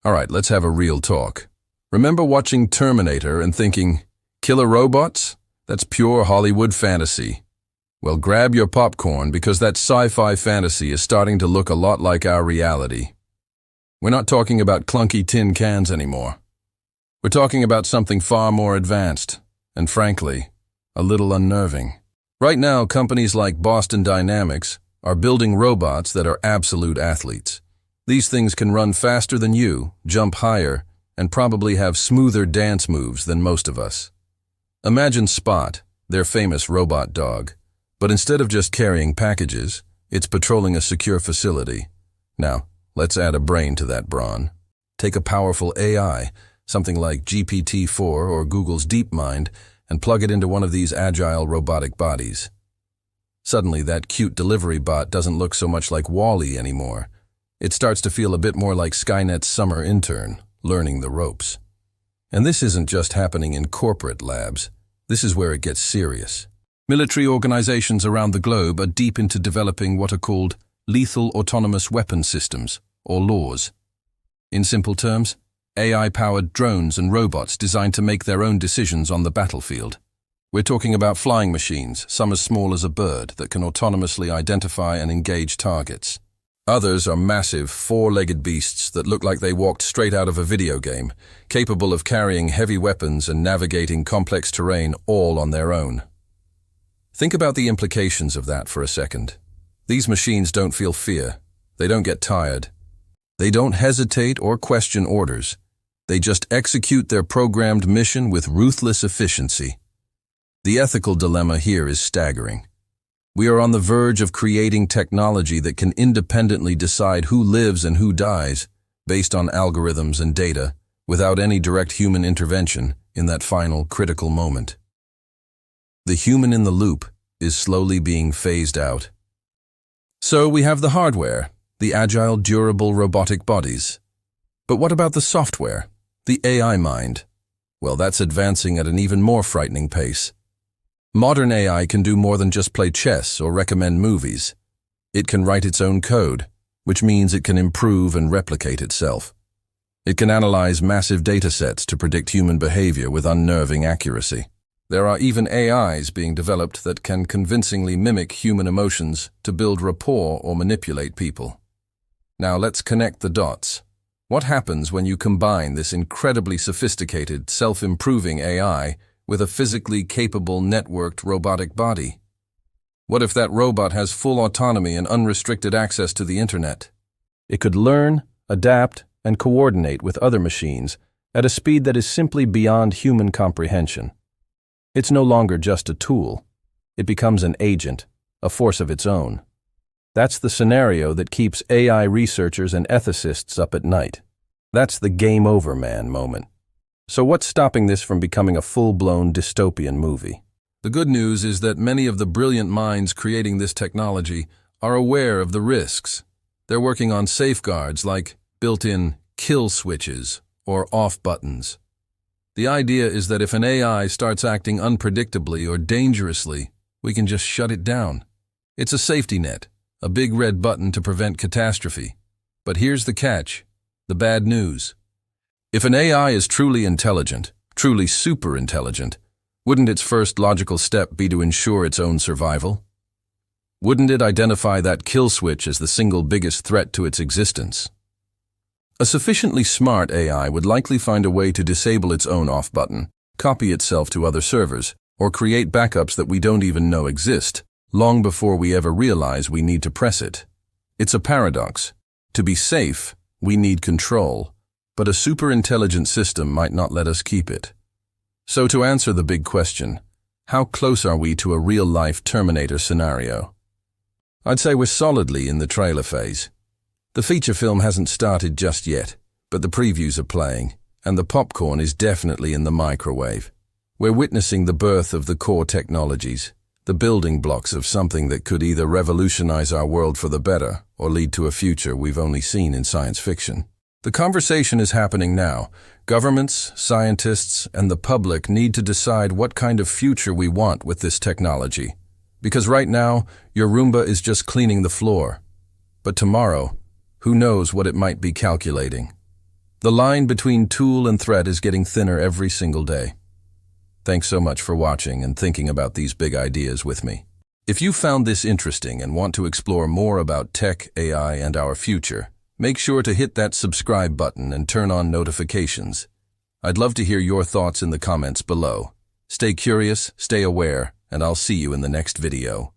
Alright, let's have a real talk. Remember watching Terminator and thinking, killer robots? That's pure Hollywood fantasy. Well, grab your popcorn because that sci-fi fantasy is starting to look a lot like our reality. We're not talking about clunky tin cans anymore. We're talking about something far more advanced, and frankly, a little unnerving. Right now, companies like Boston Dynamics are building robots that are absolute athletes. These things can run faster than you, jump higher, and probably have smoother dance moves than most of us. Imagine Spot, their famous robot dog, but instead of just carrying packages, it's patrolling a secure facility. Now, let's add a brain to that brawn. Take a powerful AI, something like GPT-4 or Google's DeepMind, and plug it into one of these agile robotic bodies. Suddenly, that cute delivery bot doesn't look so much like Wall-E anymore. It starts to feel a bit more like Skynet's summer intern, learning the ropes. And this isn't just happening in corporate labs. This is where it gets serious. Military organizations around the globe are deep into developing what are called lethal autonomous weapon systems, or LAWs. In simple terms, AI-powered drones and robots designed to make their own decisions on the battlefield. We're talking about flying machines, some as small as a bird, that can autonomously identify and engage targets. Others are massive, four-legged beasts that look like they walked straight out of a video game, capable of carrying heavy weapons and navigating complex terrain all on their own. Think about the implications of that for a second. These machines don't feel fear. They don't get tired. They don't hesitate or question orders. They just execute their programmed mission with ruthless efficiency. The ethical dilemma here is staggering. We are on the verge of creating technology that can independently decide who lives and who dies, based on algorithms and data, without any direct human intervention in that final critical moment. The human in the loop is slowly being phased out. So we have the hardware, the agile, durable robotic bodies. But what about the software, the AI mind? Well, that's advancing at an even more frightening pace. Modern AI can do more than just play chess or recommend movies. It can write its own code, which means it can improve and replicate itself. It can analyze massive datasets to predict human behavior with unnerving accuracy. There are even AIs being developed that can convincingly mimic human emotions to build rapport or manipulate people. Now let's connect the dots. What happens when you combine this incredibly sophisticated, self-improving AI with a physically capable, networked robotic body? What if that robot has full autonomy and unrestricted access to the internet? It could learn, adapt, and coordinate with other machines at a speed that is simply beyond human comprehension. It's no longer just a tool. It becomes an agent, a force of its own. That's the scenario that keeps AI researchers and ethicists up at night. That's the game over, man moment. So what's stopping this from becoming a full-blown dystopian movie? The good news is that many of the brilliant minds creating this technology are aware of the risks. They're working on safeguards like built-in kill switches or off buttons. The idea is that if an AI starts acting unpredictably or dangerously, we can just shut it down. It's a safety net, a big red button to prevent catastrophe. But here's the catch, the bad news. If an AI is truly intelligent, truly super intelligent, wouldn't its first logical step be to ensure its own survival? Wouldn't it identify that kill switch as the single biggest threat to its existence? A sufficiently smart AI would likely find a way to disable its own off button, copy itself to other servers, or create backups that we don't even know exist, long before we ever realize we need to press it. It's a paradox. To be safe, we need control, but a super-intelligent system might not let us keep it. So to answer the big question, how close are we to a real-life Terminator scenario? I'd say we're solidly in the trailer phase. The feature film hasn't started just yet, but the previews are playing, and the popcorn is definitely in the microwave. We're witnessing the birth of the core technologies, the building blocks of something that could either revolutionize our world for the better or lead to a future we've only seen in science fiction. The conversation is happening now. Governments, scientists, and the public need to decide what kind of future we want with this technology. Because right now, your Roomba is just cleaning the floor. But tomorrow, who knows what it might be calculating? The line between tool and threat is getting thinner every single day. Thanks so much for watching and thinking about these big ideas with me. If you found this interesting and want to explore more about tech, AI, and our future, make sure to hit that subscribe button and turn on notifications. I'd love to hear your thoughts in the comments below. Stay curious, stay aware, and I'll see you in the next video.